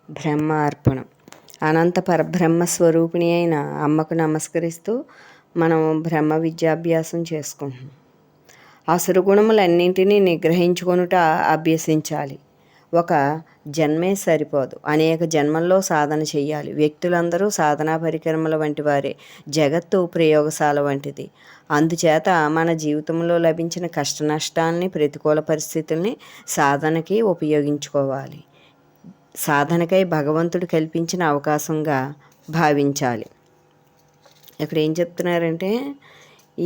బ్రహ్మ అర్పణం. అనంత పరబ్రహ్మ స్వరూపిణి అయిన అమ్మకు నమస్కరిస్తూ మనం బ్రహ్మ విద్యాభ్యాసం చేసుకుంటున్నాం. అసురు గుణములన్నింటినీ నిగ్రహించుకొనుట అభ్యసించాలి. ఒక జన్మే సరిపోదు, అనేక జన్మల్లో సాధన చెయ్యాలి. వ్యక్తులందరూ సాధనా పరికరముల వంటి వారే, జగత్తు ప్రయోగశాల వంటిది. అందుచేత మన జీవితంలో లభించిన కష్ట నష్టాలని, ప్రతికూల పరిస్థితుల్ని సాధనకి ఉపయోగించుకోవాలి. సాధనకై భగవంతుడు కల్పించిన అవకాశంగా భావించాలి. ఇక్కడ ఏం చెప్తున్నారంటే,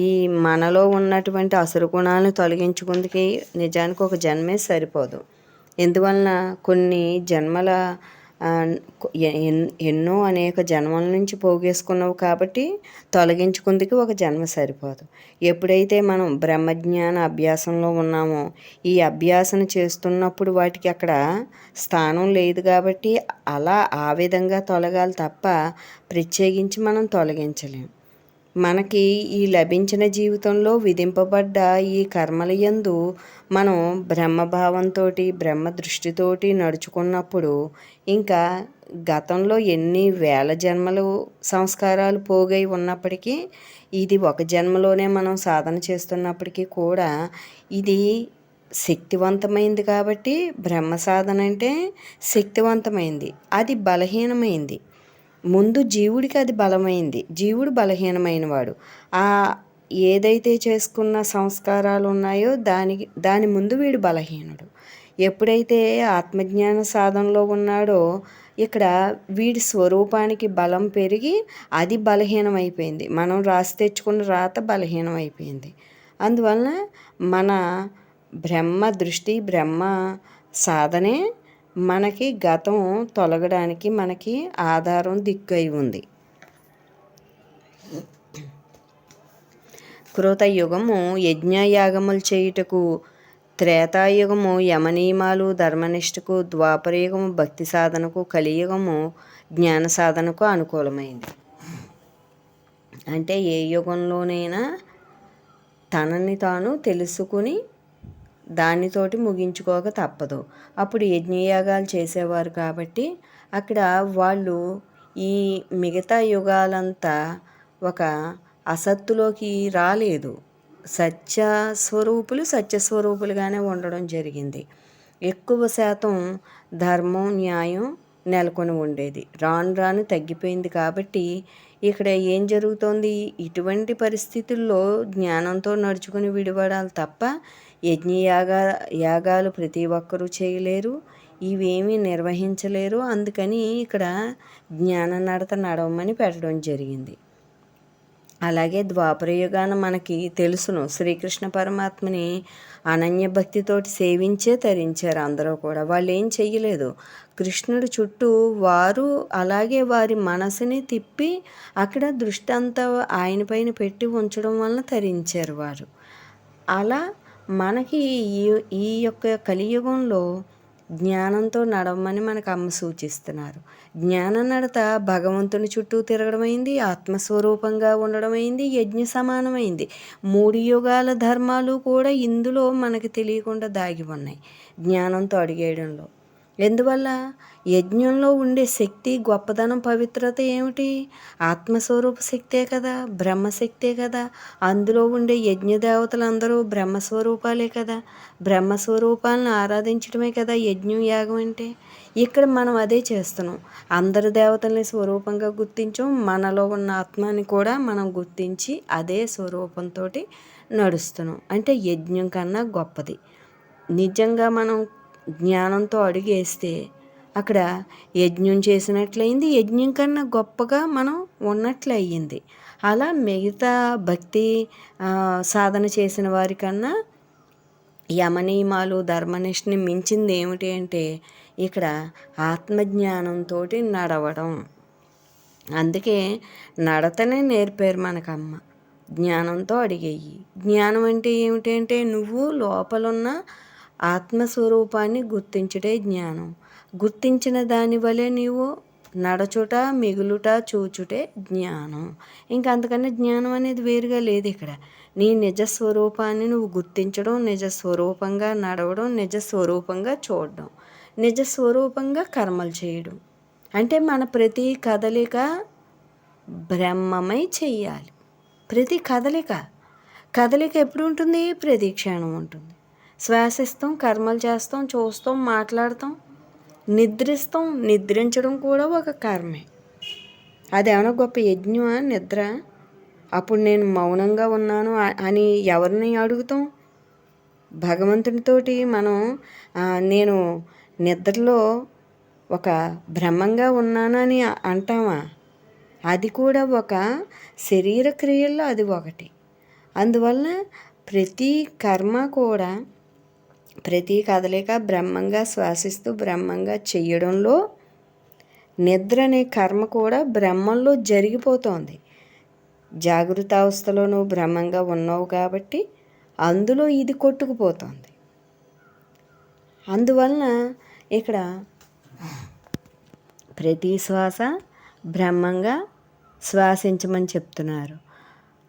ఈ మనలో ఉన్నటువంటి అసురు గుణాలను తొలగించుకుందుకి నిజానికి ఒక జన్మే సరిపోదు. ఎందువలన కొన్ని జన్మల ఎన్నో అనేక జన్మల నుంచి పోగేసుకున్నావు కాబట్టి తొలగించుకుందుకు ఒక జన్మ సరిపోదు. ఎప్పుడైతే మనం బ్రహ్మజ్ఞాన అభ్యాసంలో ఉన్నామో, ఈ అభ్యాసన చేస్తున్నప్పుడు వాటికి అక్కడ స్థానం లేదు కాబట్టి అలా ఆ విధంగా తొలగాలి తప్ప ప్రత్యేకించి మనం తొలగించలేం. మనకి ఈ లభించిన జీవితంలో విధింపబడ్డ ఈ కర్మల యందు మనం బ్రహ్మభావంతో, బ్రహ్మ దృష్టితోటి నడుచుకున్నప్పుడు ఇంకా గతంలో ఎన్ని వేల జన్మలు సంస్కారాలు పోగై ఉన్నప్పటికీ, ఇది ఒక జన్మలోనే మనం సాధన చేస్తున్నప్పటికీ కూడా ఇది శక్తివంతమైంది. కాబట్టి బ్రహ్మ సాధన అంటే శక్తివంతమైంది, అది బలహీనమైంది. ముందు జీవుడికి అది బలమైంది, జీవుడు బలహీనమైనవాడు. ఆ ఏదైతే చేసుకున్న సంస్కారాలు ఉన్నాయో దాని ముందు వీడు బలహీనుడు. ఎప్పుడైతే ఆత్మజ్ఞాన సాధనలో ఉన్నాడో ఇక్కడ వీడి స్వరూపానికి బలం పెరిగి అది బలహీనమైపోయింది. మనం రాసి తెచ్చుకున్న రాత బలహీనమైపోయింది. అందువలన మన బ్రహ్మ దృష్టి, బ్రహ్మ సాధనే మనకి గతం తొలగడానికి మనకి ఆధారం, దిక్కు అయి ఉంది. కృతయుగము యజ్ఞయాగములు చేయుటకు, త్రేతాయుగము యమనియమాలు ధర్మనిష్టకు, ద్వాపరయుగము భక్తి సాధనకు, కలియుగము జ్ఞాన సాధనకు అనుకూలమైంది. అంటే ఏ యుగంలోనైనా తనని తాను తెలుసుకుని దానితోటి ముగించుకోక తప్పదు. అప్పుడు యజ్ఞయాగాలు చేసేవారు కాబట్టి అక్కడ వాళ్ళు ఈ మిగతా యుగాలంతా ఒక అసత్తులోకి రాలేదు. సత్యస్వరూపులుగానే ఉండడం జరిగింది. ఎక్కువ శాతం ధర్మం, న్యాయం నెలకొని ఉండేది. రాను రాను తగ్గిపోయింది. కాబట్టి ఇక్కడ ఏం జరుగుతోంది, ఇటువంటి పరిస్థితుల్లో జ్ఞానంతో నడుచుకుని విడిపడాలి తప్ప యాగాలు ప్రతి ఒక్కరూ చేయలేరు, ఇవేమీ నిర్వహించలేరు. అందుకని ఇక్కడ జ్ఞాన నడత నడవమని పెట్టడం జరిగింది. అలాగే ద్వాపరయుగాన మనకి తెలుసును, శ్రీకృష్ణ పరమాత్మని అనన్య భక్తితోటి సేవించే తరించారు అందరూ కూడా. వాళ్ళు ఏం చెయ్యలేదు, కృష్ణుడి చుట్టూ వారు అలాగే వారి మనసుని తిప్పి అక్కడ దృష్టి అంతా ఆయన పైన పెట్టి ఉంచడం వలన తరించారు వారు. అలా మనకి ఈ యొక్క కలియుగంలో జ్ఞానంతో నడవమని మనకు అమ్మ సూచిస్తున్నారు. జ్ఞాన నడత భగవంతుని చుట్టూ తిరగడమైంది, ఆత్మస్వరూపంగా ఉండడమైంది, యజ్ఞ సమానమైంది. 3 యుగాల ధర్మాలు కూడా ఇందులో మనకి తెలియకుండా దాగి ఉన్నాయి జ్ఞానంతో అడిగేయడంలో. ఎందువల్ల యజ్ఞంలో ఉండే శక్తి, గొప్పదనం, పవిత్రత ఏమిటి? ఆత్మస్వరూప శక్తే కదా, బ్రహ్మశక్తే కదా. అందులో ఉండే యజ్ఞదేవతలు అందరూ బ్రహ్మస్వరూపాలే కదా. బ్రహ్మస్వరూపాలను ఆరాధించడమే కదా యజ్ఞం, యాగం అంటే. ఇక్కడ మనం అదే చేస్తున్నాం. అందరి దేవతల్ని స్వరూపంగా గుర్తించాం, మనలో ఉన్న ఆత్మని కూడా మనం గుర్తించి అదే స్వరూపంతో నడుస్తున్నాం. అంటే యజ్ఞం కన్నా గొప్పది. నిజంగా మనం జ్ఞానంతో అడుగేస్తే అక్కడ యజ్ఞం చేసినట్లయింది, యజ్ఞం కన్నా గొప్పగా మనం ఉన్నట్లు అయ్యింది. అలా మిగతా భక్తి సాధన చేసిన వారికన్నా యమనియమాలు ధర్మనిష్టని మించింది ఏమిటి అంటే ఇక్కడ ఆత్మజ్ఞానంతో నడవడం. అందుకే నడతనే నేర్పారు మనకమ్మ. జ్ఞానంతో అడిగేయి. జ్ఞానం అంటే ఏమిటి అంటే నువ్వు లోపలున్న ఆత్మస్వరూపాన్ని గుర్తించుటే జ్ఞానం. గుర్తించిన దాని వలె నీవు నడచుట, మిగులుట, చూచుటే జ్ఞానం. ఇంకా అంతకన్నా జ్ఞానం అనేది వేరుగా లేదు ఇక్కడ. నీ నిజస్వరూపాన్ని నువ్వు గుర్తించడం, నిజస్వరూపంగా నడవడం, నిజస్వరూపంగా చూడడం, నిజస్వరూపంగా కర్మలు చేయడం. అంటే మన ప్రతి కదలిక బ్రహ్మమై చెయ్యాలి. ప్రతి కదలిక ఎప్పుడు ఉంటుంది? ప్రతి క్షణం ఉంటుంది. శ్వాసిస్తాం, కర్మలు చేస్తాం, చూస్తాం, మాట్లాడతాం, నిద్రిస్తాం. నిద్రించడం కూడా ఒక కర్మే. అదేమైనా గొప్ప యజ్ఞమా నిద్ర? అప్పుడు నేను మౌనంగా ఉన్నాను అని ఎవరిని అడుగుతాం? భగవంతునితోటి మనం నేను నిద్రలో ఒక బ్రహ్మంగా ఉన్నానని అంటామా? అది కూడా ఒక శరీర క్రియల్లో అది ఒకటి. అందువల్ల ప్రతి కర్మ కూడా, ప్రతి కదలిక బ్రహ్మంగా శ్వాసిస్తూ బ్రహ్మంగా చెయ్యడంలో నిద్ర అనే కర్మ కూడా బ్రహ్మంలో జరిగిపోతోంది. జాగృత అవస్థలో నువ్వు బ్రహ్మంగా ఉన్నావు కాబట్టి అందులో ఇది కొట్టుకుపోతుంది. అందువలన ఇక్కడ ప్రతి శ్వాస బ్రహ్మంగా శ్వాసించమని చెప్తున్నారు.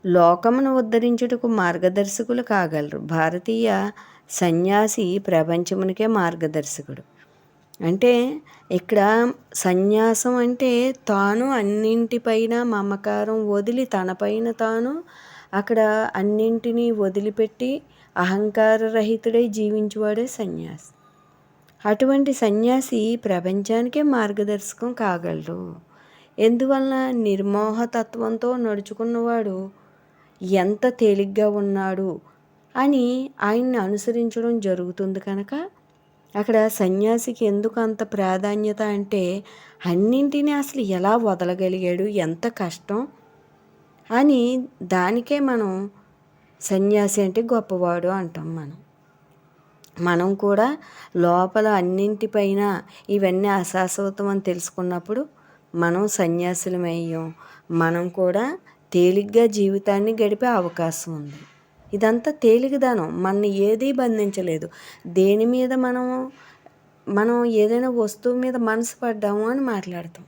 లోకమును ఉద్ధరించుటకు మార్గదర్శకులు కాగలరు. భారతీయ సన్యాసి ప్రపంచమునికే మార్గదర్శకుడు. అంటే ఇక్కడ సన్యాసం అంటే తాను అన్నింటిపైన మమకారం వదిలి తనపైన తాను అక్కడ అన్నింటినీ వదిలిపెట్టి అహంకారరహితుడై జీవించేవాడే సన్యాసి. అటువంటి సన్యాసి ప్రపంచానికే మార్గదర్శకం కాగలరు. ఎందువలన నిర్మోహతత్వంతో నడుచుకున్నవాడు ఎంత తేలిగ్గా ఉన్నాడు అని ఆయన్ని అనుసరించడం జరుగుతుంది. కనుక అక్కడ సన్యాసికి ఎందుకు అంత ప్రాధాన్యత అంటే అన్నింటినీ అసలు ఎలా వదలగలిగాడు, ఎంత కష్టం అని దానికే మనం సన్యాసి అంటే గొప్పవాడు అంటాం. మనం కూడా లోపల అన్నింటిపైన ఇవన్నీ అశాశ్వతం అని తెలుసుకున్నప్పుడు మనం సన్యాసులమయ్యాం. మనం కూడా తేలిగ్గా జీవితాన్ని గడిపే అవకాశం ఉంది. ఇదంతా తేలికదనం, మనని ఏదీ బంధించలేదు. దేని మీద మనం ఏదైనా వస్తువు మీద మనసు పడ్డాము అని మాట్లాడతాం.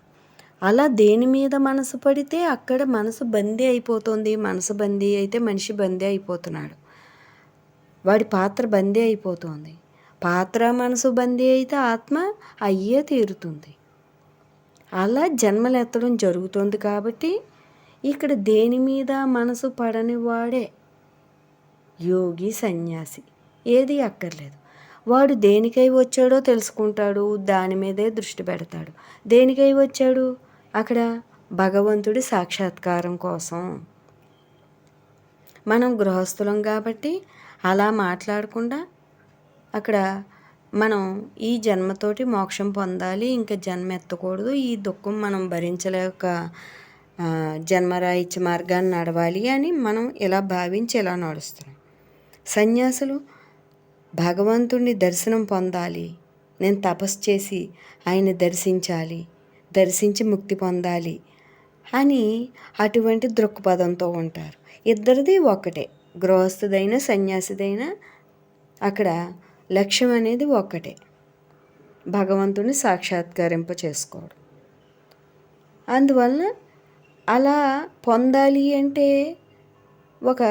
అలా దేని మీద మనసు పడితే అక్కడ మనసు బందీ అయిపోతుంది. మనసు బందీ అయితే మనిషి బందీ అయిపోతున్నాడు. వాడి పాత్ర బందీ అయిపోతుంది. పాత్ర మనసు బందీ అయితే ఆత్మ అయ్యే తీరుతుంది. అలా జన్మలెత్తడం జరుగుతుంది. కాబట్టి ఇక్కడ దేని మీద మనసు పడని వాడే యోగి, సన్యాసి. ఏది అక్కర్లేదు. వాడు దేనికై వచ్చాడో తెలుసుకుంటాడు, దాని మీదే దృష్టి పెడతాడు. దేనికై వచ్చాడు? అక్కడ భగవంతుడి సాక్షాత్కారం కోసం. మనం గృహస్థులం కాబట్టి అలా మాట్లాడకుండా అక్కడ మనం ఈ జన్మతోటి మోక్షం పొందాలి, ఇంకా జన్మ ఎత్తకూడదు, ఈ దుఃఖం మనం భరించలేక జన్మరాహిత్య మార్గాన్ని నడవాలి అని మనం ఇలా భావించి ఇలా నడుస్తున్నాం. సన్యాసులు భగవంతుడిని దర్శనం పొందాలి, నేను తపస్సు చేసి ఆయన్ని దర్శించాలి, దర్శించి ముక్తి పొందాలి అని అటువంటి దృక్పథంతో ఉంటారు. ఇద్దరిది ఒక్కటే, గృహస్థుదైనా సన్యాసిదైనా అక్కడ లక్ష్యం అనేది ఒక్కటే, భగవంతుని సాక్షాత్కరింప చేసుకోవడం. అందువలన అలా పొందాలి అంటే ఒక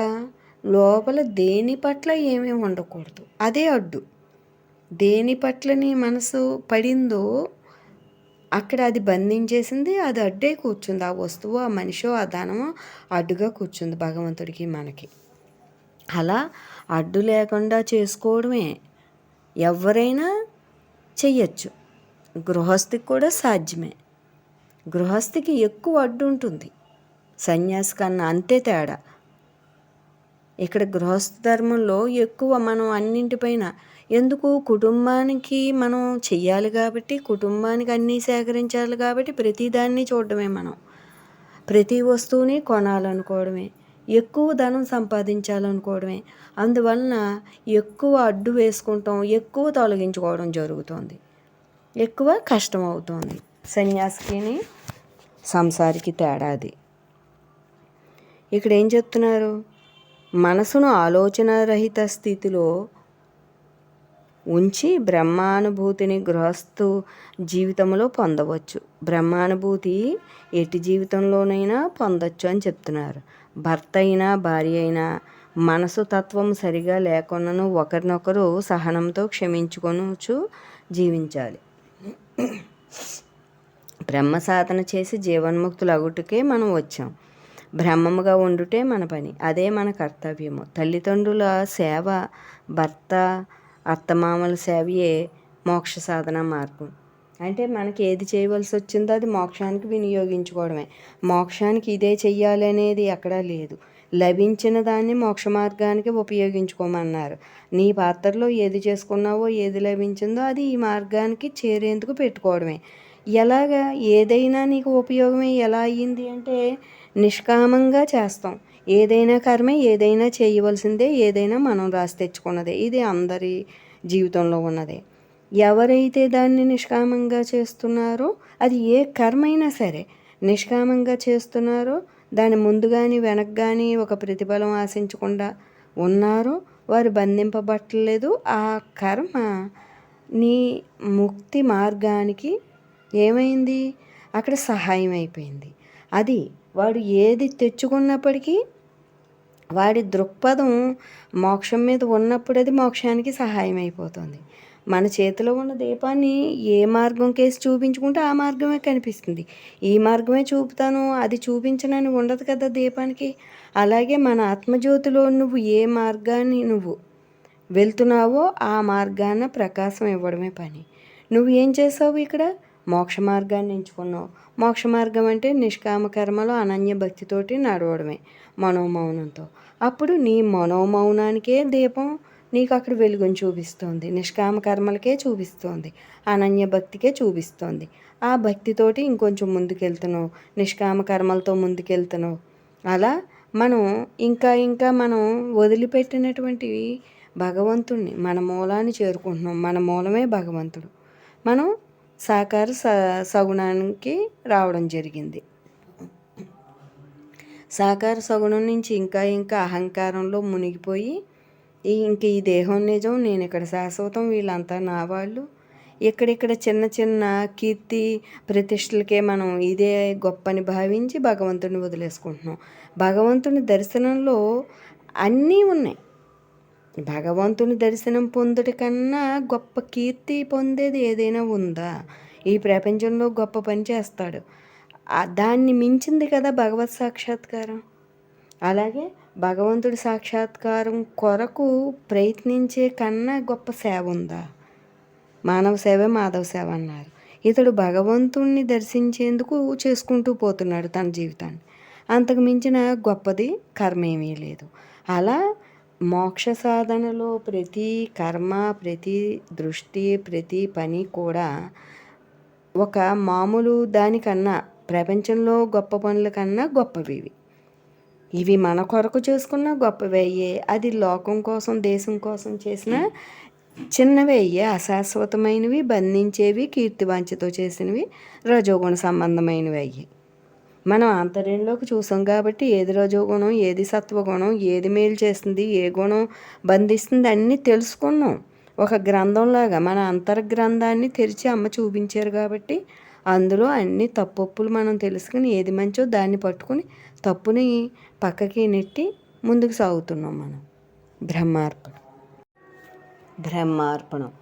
లోపల దేని పట్ల ఏమీ ఉండకూడదు, అదే అడ్డు. దేని పట్లని మనసు పడిందో అక్కడ అది బంధించేసింది, అది అడ్డే కూర్చుంది. ఆ వస్తువు, ఆ మనిషో, ఆ ధనమో అడ్డుగా కూర్చుంది భగవంతుడికి మనకి. అలా అడ్డు లేకుండా చేసుకోవడమే ఎవరైనా చెయ్యొచ్చు. గృహస్థికి కూడా సాధ్యమే. గృహస్థికి ఎక్కువ అడ్డు ఉంటుంది, సన్యాసి కన్నా అంతే తేడా. ఇక్కడ గృహస్థ ధర్మంలో ఎక్కువ మనం అన్నింటిపైన ఎందుకు, కుటుంబానికి మనం చెయ్యాలి కాబట్టి, కుటుంబానికి అన్నీ సేకరించాలి కాబట్టి ప్రతిదాన్ని చూడడమే. మనం ప్రతి వస్తువుని కొనాలనుకోవడమే, ఎక్కువ ధనం సంపాదించాలనుకోవడమే. అందువలన ఎక్కువ అడ్డు వేసుకుంటాం, ఎక్కువ తొలగించుకోవడం జరుగుతుంది, ఎక్కువ కష్టం అవుతుంది. సన్యాసికిని సంసారికి తేడా అది. ఇక్కడ ఏం చెప్తున్నారు? మనసును ఆలోచన రహిత స్థితిలో ఉంచి బ్రహ్మానుభూతిని గృహస్థు జీవితంలో పొందవచ్చు. బ్రహ్మానుభూతి ఎట్టి జీవితంలోనైనా పొందొచ్చు అని చెప్తున్నారు. భర్త అయినా భార్య అయినా మనసు తత్వం సరిగా లేకున్నను ఒకరినొకరు సహనంతో క్షమించుకొనుచు జీవించాలి. బ్రహ్మ సాధన చేసి జీవన్ముక్తులు అగుటకే మనం వచ్చాం. బ్రహ్మముగా ఉండుటే మన పని, అదే మన కర్తవ్యము. తల్లిదండ్రుల సేవ, భర్త అత్తమామల సేవయే మోక్ష సాధన మార్గం. అంటే మనకి ఏది చేయవలసి వచ్చిందో అది మోక్షానికి వినియోగించుకోవడమే. మోక్షానికి ఇదే చెయ్యాలి అనేది ఎక్కడా లేదు. లభించిన దాన్ని మోక్ష మార్గానికి ఉపయోగించుకోమన్నారు. నీ పాత్రలో ఏది చేసుకున్నావో, ఏది లభించిందో అది ఈ మార్గానికి చేరేందుకు పెట్టుకోవడమే. ఎలాగా ఏదైనా నీకు ఉపయోగమే ఎలా అయ్యింది అంటే నిష్కామంగా చేస్తాం. ఏదైనా కర్మే, ఏదైనా చేయవలసిందే, ఏదైనా మనం రాసి తెచ్చుకున్నదే. ఇది అందరి జీవితంలో ఉన్నదే. ఎవరైతే దాన్ని నిష్కామంగా చేస్తున్నారో, అది ఏ కర్మైనా సరే నిష్కామంగా చేస్తున్నారో, దాని ముందు కానీ వెనక కానీ ఒక ప్రతిఫలం ఆశించకుండా ఉన్నారో వారు బంధింపబట్టలేదు. ఆ కర్మ నీ ముక్తి మార్గానికి ఏమైంది, అక్కడ సహాయం అయిపోయింది. అది వాడు ఏది తెచ్చుకున్నప్పటికీ వాడి దృక్పథం మోక్షం మీద ఉన్నప్పుడు అది మోక్షానికి సహాయం అయిపోతుంది. మన చేతిలో ఉన్న దీపాన్ని ఏ మార్గం కేసి చూపించుకుంటే ఆ మార్గమే కనిపిస్తుంది. ఈ మార్గమే చూపుతాను, అది చూపించనని ఉండదు కదా దీపానికి. అలాగే మన ఆత్మజ్యోతిలో నువ్వు ఏ మార్గాన్ని నువ్వు వెళ్తున్నావో ఆ మార్గాన ప్రకాశం ఇవ్వడమే పని. నువ్వు ఏం చేసావు, ఇక్కడ మోక్ష మార్గాన్ని ఎంచుకున్నావు. మోక్ష మార్గం అంటే నిష్కామ కర్మలో అనన్య భక్తితోటి నడవడమే, మనోమౌనంతో. అప్పుడు నీ మనోమౌనానికే దీపం నీకు అక్కడ వెలుగుని చూపిస్తోంది, నిష్కామ కర్మలకే చూపిస్తోంది, అనన్య భక్తికే చూపిస్తోంది. ఆ భక్తితోటి ఇంకొంచెం ముందుకెళ్తున్నావు, నిష్కామ కర్మలతో ముందుకెళ్తున్నావు. అలా మనం ఇంకా మనం వదిలిపెట్టినటువంటి భగవంతుణ్ణి, మన మూలాన్ని చేరుకుంటున్నాం. మన మూలమే భగవంతుడు. మనం సాకార సగుణానికి రావడం జరిగింది. సాకార సగుణం నుంచి ఇంకా అహంకారంలో మునిగిపోయి ఇంక ఈ దేహం నిజం, నేను ఇక్కడ శాశ్వతం, వీళ్ళంతా నా వాళ్ళు, ఇక్కడ చిన్న కీర్తి ప్రతిష్టలకే మనం ఇదే గొప్పని భావించి భగవంతుని వదిలేసుకుంటున్నాం. భగవంతుని దర్శనంలో అన్నీ ఉన్నాయి. భగవంతుని దర్శనం పొందుట కన్నా గొప్ప కీర్తి పొందేది ఏదైనా ఉందా? ఈ ప్రపంచంలో గొప్ప పని చేస్తాడు, దాన్ని మించింది కదా భగవత్ సాక్షాత్కారం. అలాగే భగవంతుడి సాక్షాత్కారం కొరకు ప్రయత్నించే కన్నా గొప్ప సేవ ఉందా? మానవ సేవే మాధవ సేవ అన్నారు. ఇతడు భగవంతుణ్ణి దర్శించేందుకు చేసుకుంటూ పోతున్నాడు తన జీవితాన్ని. అంతకు మించిన గొప్పది కర్మ ఏమీ లేదు. అలా మోక్ష సాధనలో ప్రతి కర్మ, ప్రతి దృష్టి, ప్రతి పని కూడా ఒక మామూలు దానికన్నా, ప్రపంచంలో గొప్ప పనుల కన్నా గొప్పవి ఇవి. మన కొరకు చేసుకున్న గొప్పవయ్యే. అది లోకం కోసం, దేశం కోసం చేసిన చిన్నవి అయ్యే, అశాశ్వతమైనవి, బంధించేవి, కీర్తివాంఛతో చేసినవి, రజోగుణ సంబంధమైనవి అయ్యి. మనం ఆంతర్యంలోకి చూసాం కాబట్టి ఏది రజోగుణం, ఏది సత్వగుణం, ఏది మేలు చేస్తుంది, ఏ గుణం బంధిస్తుంది అన్నీ తెలుసుకున్నాం. ఒక గ్రంథంలాగా మన అంతర్గ్రంథాన్ని తెరిచి అమ్మ చూపించారు కాబట్టి అందులో అన్ని తప్పొప్పులు మనం తెలుసుకుని ఏది మంచో దాన్ని పట్టుకుని తప్పుని పక్కకి నెట్టి ముందుకు సాగుతున్నాం మనం. బ్రహ్మార్పణం.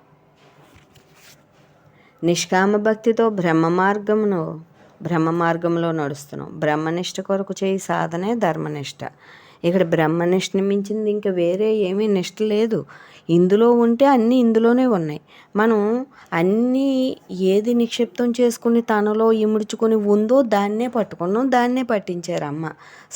నిష్కామ భక్తితో బ్రహ్మ మార్గంలో నడుస్తున్నాం. బ్రహ్మనిష్ట కొరకు చేయి సాధనే ధర్మనిష్ట. ఇక్కడ బ్రహ్మనిష్టని మించింది ఇంకా వేరే ఏమీ నిష్ట లేదు. ఇందులో ఉంటే అన్నీ ఇందులోనే ఉన్నాయి. మనం అన్నీ ఏది నిక్షిప్తం చేసుకుని తనలో ఇముడ్చుకొని ఉందో దాన్నే పట్టుకున్నాం, దాన్నే పట్టించారు అమ్మ.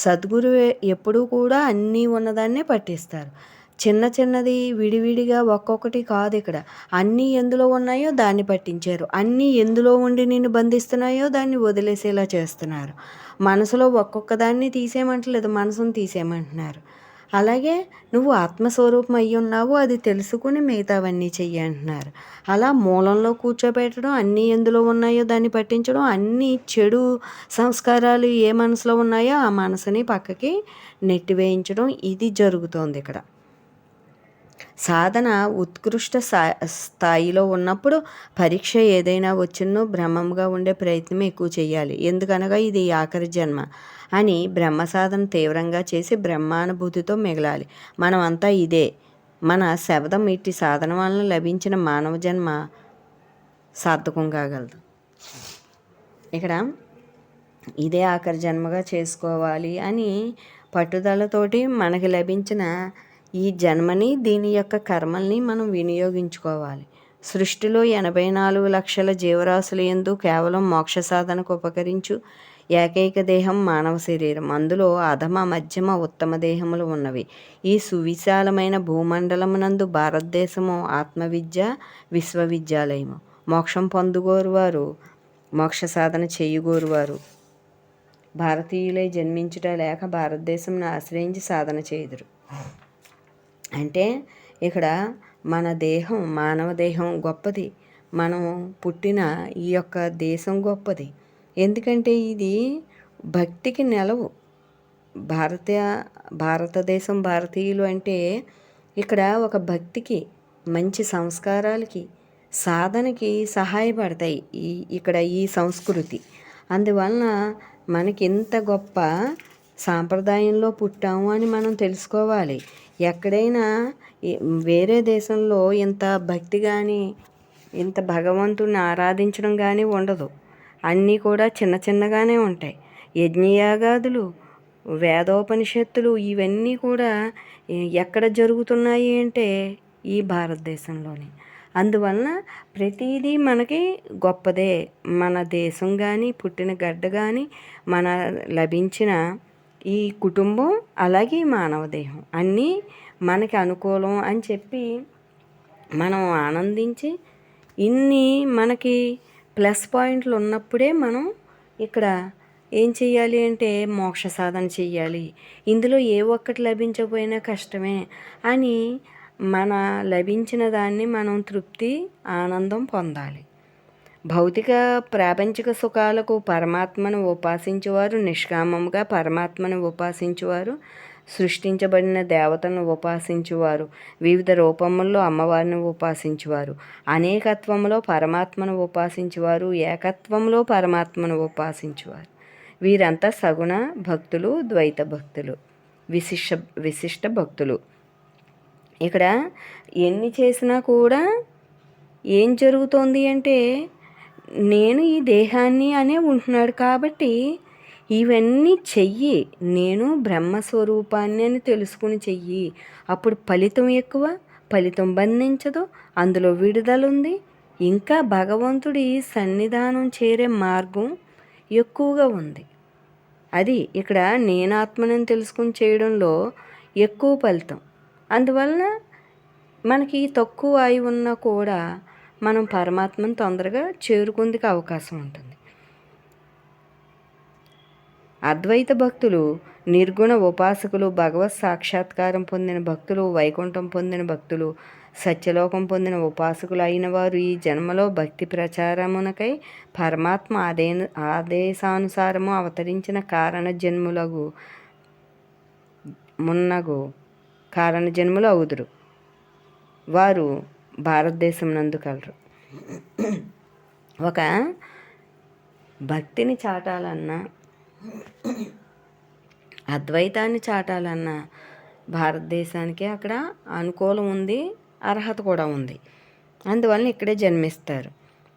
సద్గురు ఎప్పుడూ కూడా అన్నీ ఉన్నదాన్నే పట్టిస్తారు. చిన్నది విడివిడిగా ఒక్కొక్కటి కాదు. ఇక్కడ అన్నీ ఎందులో ఉన్నాయో దాన్ని పట్టించారు, అన్నీ ఎందులో ఉండి నిన్ను బంధిస్తున్నాయో దాన్ని వదిలేసేలా చేస్తున్నారు. మనసులో ఒక్కొక్క దాన్ని తీసేయమంటలేదు, మనసును తీసేయమంటున్నారు. అలాగే నువ్వు ఆత్మస్వరూపం అయ్యి ఉన్నావు, అది తెలుసుకుని మిగతావన్నీ చెయ్యి అంటున్నారు. అలా మూలంలో కూర్చోబెట్టడం, అన్నీ ఎందులో ఉన్నాయో దాన్ని పట్టించడం, అన్నీ చెడు సంస్కారాలు ఏ మనసులో ఉన్నాయో ఆ మనసుని పక్కకి నెట్టివేయించడం, ఇది జరుగుతోంది ఇక్కడ. సాధన ఉత్కృష్ట స్థాయిలో ఉన్నప్పుడు పరీక్ష ఏదైనా వచ్చినో బ్రహ్మంగా ఉండే ప్రయత్నం ఎక్కువ చేయాలి. ఎందుకనగా ఇది ఆఖరి జన్మ అని బ్రహ్మ సాధన తీవ్రంగా చేసి బ్రహ్మానుభూతితో మిగలాలి. మనమంతా ఇదే. మన శబ్దం ఇట్టి సాధన వలన లభించిన మానవ జన్మ సార్థకం కాగలదు. ఇక్కడ ఇదే ఆఖరి జన్మగా చేసుకోవాలి అని పట్టుదలతోటి మనకి లభించిన ఈ జన్మని, దీని యొక్క కర్మల్ని మనం వినియోగించుకోవాలి. సృష్టిలో 84 లక్షల జీవరాశుల యందు కేవలం మోక్ష సాధనకు ఉపకరించు ఏకైక దేహం మానవ శరీరం. అందులో అధమ, మధ్యమ, ఉత్తమ దేహములు ఉన్నవి. ఈ సువిశాలమైన భూమండలమునందు భారతదేశము ఆత్మవిద్య విశ్వవిద్యాలయము. మోక్షం పొందుగోరువారు, మోక్ష సాధన చేయుగోరువారు భారతీయులై జన్మించుట లేక భారతదేశంను ఆశ్రయించి సాధన చేయుదురు. అంటే ఇక్కడ మన దేహం, మానవ దేహం గొప్పది. మనం పుట్టిన ఈ యొక్క దేశం గొప్పది. ఎందుకంటే ఇది భక్తికి నెలవు. భారతదేశం, భారతీయులు అంటే ఇక్కడ ఒక భక్తికి, మంచి సంస్కారాలకి, సాధనకి సహాయపడతాయి ఇక్కడ ఈ సంస్కృతి. అందువలన మనకి ఇంత గొప్ప సాంప్రదాయంలో పుట్టాము అని మనం తెలుసుకోవాలి. ఎక్కడైనా వేరే దేశంలో ఇంత భక్తి కానీ, ఇంత భగవంతుని ఆరాధించడం కానీ ఉండదు. అన్నీ కూడా చిన్న చిన్నగానే ఉంటాయి. యజ్ఞయాగాదులు, వేదోపనిషత్తులు ఇవన్నీ కూడా ఎక్కడ జరుగుతున్నాయి అంటే ఈ భారతదేశంలోనే. అందువలన ప్రతిదీ మనకి గొప్పదే. మన దేశం కానీ, పుట్టిన గడ్డ కానీ, మన లభించిన ఈ కుటుంబం, అలాగే మానవ దేహం అన్నీ మనకి అనుకూలం అని చెప్పి మనం ఆనందించి, ఇన్ని మనకి ప్లస్ పాయింట్లు ఉన్నప్పుడే మనం ఇక్కడ ఏం చెయ్యాలి అంటే మోక్ష సాధన చెయ్యాలి. ఇందులో ఏ ఒక్కటి లభించకపోయినా కష్టమే అని మన లభించిన దాన్ని మనం తృప్తి, ఆనందం పొందాలి. భౌతిక ప్రాపంచిక సుఖాలకు పరమాత్మను ఉపాసించేవారు నిష్కామముగా పరమాత్మను ఉపాసించేవారు, సృష్టించబడిన దేవతలను ఉపాసించేవారు, వివిధ రూపముల్లో అమ్మవారిని ఉపాసించేవారు, అనేకత్వంలో పరమాత్మను ఉపాసించేవారు, ఏకత్వంలో పరమాత్మను ఉపాసించేవారు. వీరంతా సగుణ భక్తులు, ద్వైత భక్తులు, విశిష్ట భక్తులు. ఇక్కడ ఎన్ని చేసినా కూడా ఏం జరుగుతోంది అంటే నేను ఈ దేహాన్ని అనే ఉంటున్నాడు కాబట్టి ఇవన్నీ చెయ్యి, నేను బ్రహ్మస్వరూపాన్ని అని తెలుసుకుని చెయ్యి. అప్పుడు ఫలితం ఎక్కువ, ఫలితం బంధించదు, అందులో విడుదల ఉంది. ఇంకా భగవంతుడి సన్నిధానం చేరే మార్గం ఎక్కువగా ఉంది. అది ఇక్కడ నేనాత్మనని తెలుసుకుని చేయడంలో ఎక్కువ ఫలితం. అందువలన మనకి తక్కువ ఆయువు ఉన్నా కూడా మనం పరమాత్మను తొందరగా చేరుకుందుకు అవకాశం ఉంటుంది. అద్వైత భక్తులు, నిర్గుణ ఉపాసకులు, భగవత్ సాక్షాత్కారం పొందిన భక్తులు, వైకుంఠం పొందిన భక్తులు, సత్యలోకం పొందిన ఉపాసకులు అయిన వారు ఈ జన్మలో భక్తి ప్రచారమునకై పరమాత్మ ఆదేశానుసారము అవతరించిన కారణ జన్ములు అవుదురు. వారు భారతదేశం నందు కలరు. ఒక భక్తిని చాటాలన్నా, అద్వైతాన్ని చాటాలన్నా భారతదేశానికి అక్కడ అనుకూలం ఉంది, అర్హత కూడా ఉంది. అందువలన ఇక్కడే జన్మిస్తారు.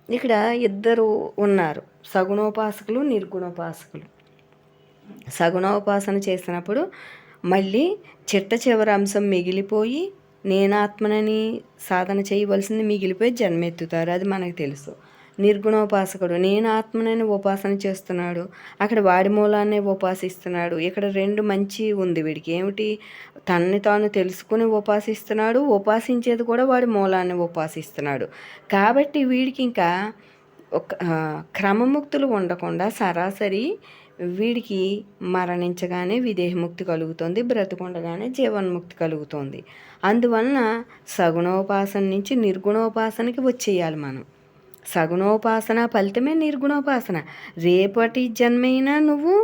ఇక్కడ ఇద్దరు ఉన్నారు, సగుణోపాసకులు, నిర్గుణోపాసకులు. సగుణోపాసన చేసినప్పుడు మళ్ళీ చిట్ట చివరి అంశం మిగిలిపోయి నేనాత్మనని సాధన చేయవలసింది మిగిలిపోయి జన్మెత్తుతారు. అది మనకు తెలుసు. నిర్గుణోపాసకుడు నేను ఆత్మనని ఉపాసన చేస్తున్నాడు, అక్కడ వాడి మూలాన్నే ఉపాసిస్తున్నాడు. ఇక్కడ రెండు మంచి ఉంది వీడికి. ఏమిటి? తనని తాను తెలుసుకుని ఉపాసిస్తున్నాడు, ఉపాసించేది కూడా వాడి మూలాన్ని ఉపాసిస్తున్నాడు. కాబట్టి వీడికి ఇంకా ఒక క్రమముక్తులు ఉండకుండా సరాసరి వీడికి మరణించగానే విదేహముక్తి కలుగుతుంది, బ్రతుకుండగానే జీవన్ముక్తి కలుగుతుంది. అందువలన సగుణోపాసన నుంచి నిర్గుణోపాసనకి వచ్చేయాలి మనం. సగుణోపాసన ఫలితమే నిర్గుణోపాసన. రేపటి జన్మైనా నువ్వు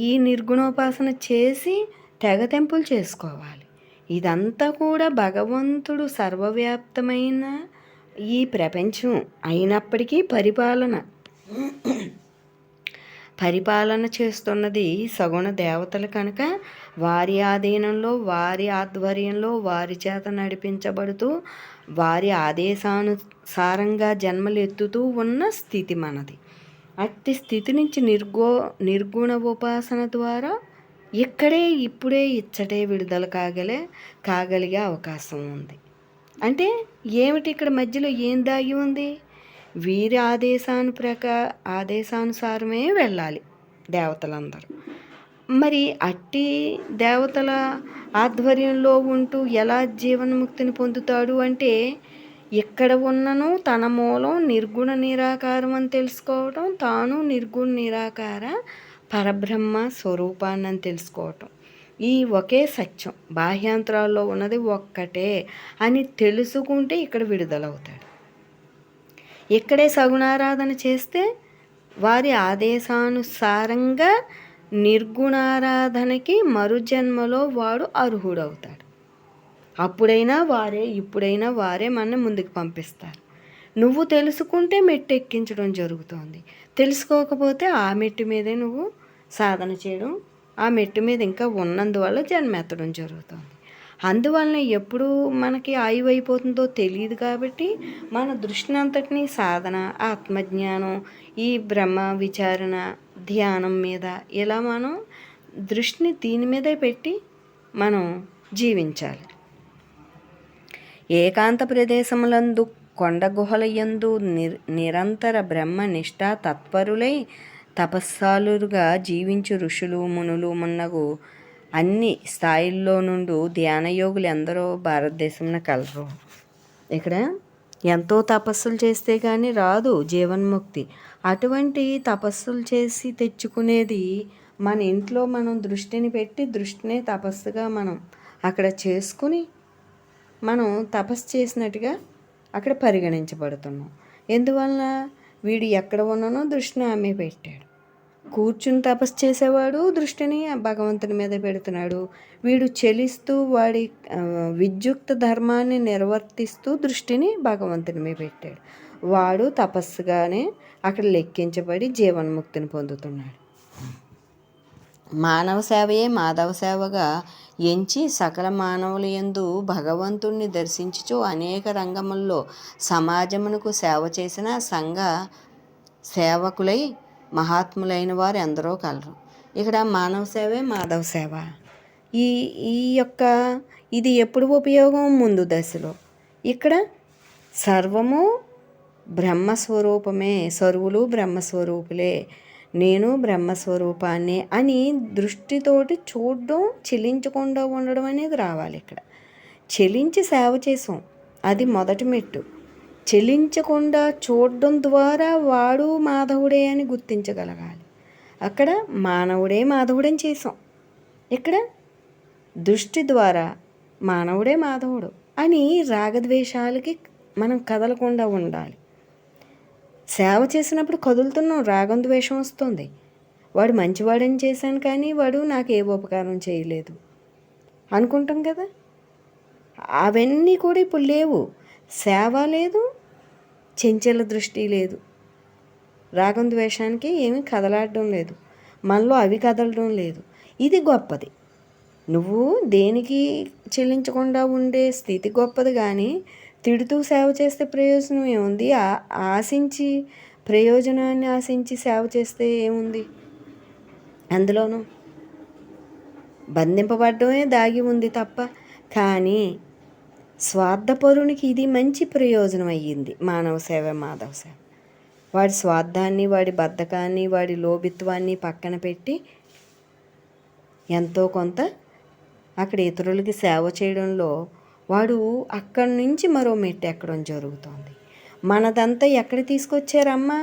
ఈ నిర్గుణోపాసన చేసి తెగతెంపులు చేసుకోవాలి. ఇదంతా కూడా భగవంతుడు సర్వవ్యాప్తమైన ఈ ప్రపంచం అయినప్పటికీ పరిపాలన చేస్తున్నది సగుణ దేవతలు కనుక వారి ఆధీనంలో, వారి ఆధ్వర్యంలో, వారి చేత నడిపించబడుతూ, వారి ఆదేశానుసారంగా జన్మలు ఎత్తుతూ ఉన్న స్థితి మనది. అట్టి స్థితి నుంచి నిర్గుణ ఉపాసన ద్వారా ఇక్కడే ఇప్పుడే ఇచ్చటే విడుదల కాగలిగే అవకాశం ఉంది. అంటే ఏమిటి ఇక్కడ మధ్యలో ఏం దాగి ఉంది? వీరి ఆదేశానుసారమే వెళ్ళాలి దేవతలందరూ. మరి అట్టి దేవతల ఆధ్వర్యంలో ఉంటూ ఎలా జీవన్ముక్తిని పొందుతాడు అంటే, ఇక్కడ ఉన్నను తన మూలం నిర్గుణ నిరాకారం అని తెలుసుకోవటం, తాను నిర్గుణ నిరాకార పరబ్రహ్మ స్వరూపాన్ని అని తెలుసుకోవటం. ఈ ఒకే సత్యం, బాహ్యాంతరాల్లో ఉన్నది ఒక్కటే అని తెలుసుకుంటే ఇక్కడ విడుదలవుతాడు. ఇక్కడే సగుణారాధన చేస్తే వారి ఆదేశానుసారంగా నిర్గుణారాధనకి మరుజన్మలో వాడు అర్హుడవుతాడు. అప్పుడైనా వారే, ఇప్పుడైనా వారే మన ముందుకు పంపిస్తారు. నువ్వు తెలుసుకుంటే మెట్టు ఎక్కించడం జరుగుతోంది. తెలుసుకోకపోతే ఆ మెట్టు మీదే నువ్వు సాధన చేయడం, ఆ మెట్టు మీద ఇంకా ఉన్నందువల్ల జన్మెత్తడం జరుగుతుంది. అందువలన ఎప్పుడు మనకి ఆయువు అయిపోతుందో తెలియదు. కాబట్టి మన దృష్టిని అంతటినీ సాధన, ఆత్మజ్ఞానం, ఈ బ్రహ్మ విచారణ, ధ్యానం మీద ఇలా మనం దృష్టిని దీని మీదే పెట్టి మనం జీవించాలి. ఏకాంత ప్రదేశములందు కొండ గుహలయందు నిరంతర బ్రహ్మ నిష్ఠా తత్పరులై తపస్సాలుగా జీవించు ఋషులు మునులు మున్నగు అన్ని స్థాయిల్లో నుండి ధ్యానయోగులు ఎందరో భారతదేశంలో కలరు. ఇక్కడ ఎంతో తపస్సులు చేస్తే కానీ రాదు జీవన్ముక్తి. అటువంటి తపస్సులు చేసి తెచ్చుకునేది మన ఇంట్లో మనం దృష్టిని పెట్టి దృష్టినే తపస్సుగా మనం అక్కడ చేసుకుని మనం తపస్సు చేసినట్టుగా అక్కడ పరిగణించబడుతున్నాం. ఎందువలన వీడు ఎక్కడ ఉన్నానో దృష్టిని ఆమె పెట్టాడు. కూర్చుని తపస్సు చేసేవాడు దృష్టిని భగవంతుని మీద పెడుతున్నాడు. వీడు చెలిస్తూ వాడి విద్యుక్త ధర్మాన్ని నిర్వర్తిస్తూ దృష్టిని భగవంతుని మీద పెట్టాడు. వాడు తపస్సుగానే అక్కడ లెక్కించబడి జీవన్ముక్తిని పొందుతున్నాడు. మానవ సేవయే మాధవ సేవగా ఎంచి సకల మానవుల యందు భగవంతుణ్ణి దర్శించుచు అనేక రంగముల్లో సమాజమునకు సేవ చేసిన సంఘ సేవకులై మహాత్ములైన వారు ఎందరో కలరు. ఇక్కడ మానవ సేవే మాధవ సేవ. ఈ యొక్క ఇది ఎప్పుడు ఉపయోగం? ముందు దశలో. ఇక్కడ సర్వము బ్రహ్మస్వరూపమే, సర్వులు బ్రహ్మస్వరూపులే, నేను బ్రహ్మస్వరూపాన్ని అని దృష్టితోటి చూడడం, చెలించకుండా ఉండడం అనేది రావాలి. ఇక్కడ చెలించి సేవ చేసాం, అది మొదటి మెట్టు. చెలించకుండా చూడడం ద్వారా వాడు మాధవుడే అని గుర్తించగలగాలి. అక్కడ మానవుడే మాధవుడని చేసాం. ఇక్కడ దృష్టి ద్వారా మానవుడే మాధవుడు అని రాగద్వేషాలకి మనం కదలకుండా ఉండాలి. సేవ చేసినప్పుడు కదులుతున్నాం, రాగం ద్వేషం వస్తుంది. వాడు మంచివాడని చేశాను కానీ వాడు నాకు ఏ ఉపకారం చేయలేదు అనుకుంటాం కదా. అవన్నీ కూడా ఇప్పుడు లేవు. సేవ లేదు, చెంచల దృష్టి లేదు, రాగం ద్వేషానికి ఏమీ కదలాడడం లేదు, మనలో అవి కదలడం లేదు. ఇది గొప్పది. నువ్వు దేనికి చెల్లించకుండా ఉండే స్థితి గొప్పది. కానీ తిడుతూ సేవ చేస్తే ప్రయోజనం ఏముంది? ఆశించి ప్రయోజనాన్ని ఆశించి సేవ చేస్తే ఏముంది? అందులోనూ బంధింపబడమే దాగి ఉంది తప్ప. కానీ స్వార్థపరునికి ఇది మంచి ప్రయోజనం అయ్యింది. మానవ సేవ, మాధవ సేవ. వాడి స్వార్థాన్ని, వాడి బద్ధకాన్ని, వాడి లోభిత్వాన్ని పక్కన పెట్టి ఎంతో కొంత అక్కడ ఇతరులకి సేవ చేయడంలో వాడు అక్కడి నుంచి మరో మెట్టు ఎక్కడం జరుగుతోంది. మనదంతా ఎక్కడ తీసుకొచ్చారమ్మా?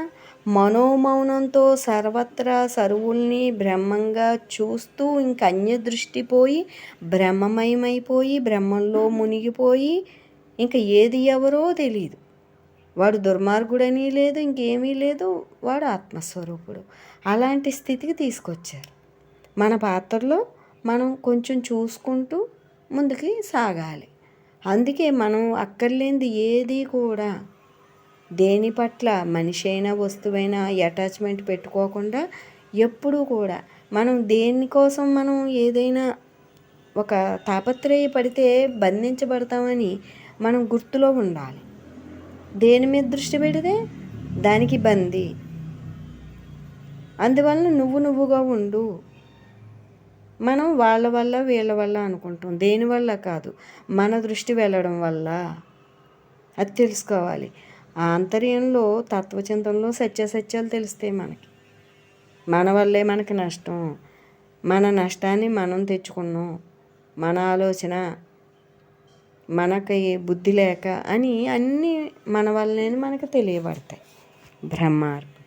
మనోమౌనంతో సర్వత్రా సర్వుల్ని బ్రహ్మంగా చూస్తూ ఇంక అన్య దృష్టి పోయి బ్రహ్మమయమైపోయి బ్రహ్మంలో మునిగిపోయి ఇంకా ఏది ఎవరో తెలియదు. వాడు దుర్మార్గుడని లేదు, ఇంకేమీ లేదు, వాడు ఆత్మస్వరూపుడు. అలాంటి స్థితికి తీసుకొచ్చారు. మన పాత్రలో మనం కొంచెం చూసుకుంటూ ముందుకి సాగాలి. అందుకే మనం అక్కర్లేనిది ఏది కూడా దేని పట్ల మనిషి అయినా వస్తువైనా అటాచ్మెంట్ పెట్టుకోకుండా ఎప్పుడూ కూడా మనం దేనికోసం మనం ఏదైనా ఒక తాపత్రయపడితే బంధించబడతామని మనం గుర్తులో ఉండాలి. దేని మీద దృష్టి పెడితే దానికి బందీ. అందువల్ల నువ్వుగా ఉండు. మనం వాళ్ళ వల్ల వీళ్ళ వల్ల అనుకుంటాం, దేనివల్ల కాదు, మన దృష్టి వెళ్ళడం వల్ల. అది తెలుసుకోవాలి. ఆ ఆంతర్యంలో తత్వచింతనలో సత్యాసత్యాలు తెలుస్తాయి మనకి. మన వల్లే మనకి నష్టం, మన నష్టాన్ని మనం తెచ్చుకున్నాం, మన ఆలోచన, మనకి బుద్ధి లేక అని అన్నీ మన వల్లనే మనకు తెలియబడతాయి. బ్రహ్మార్పణ.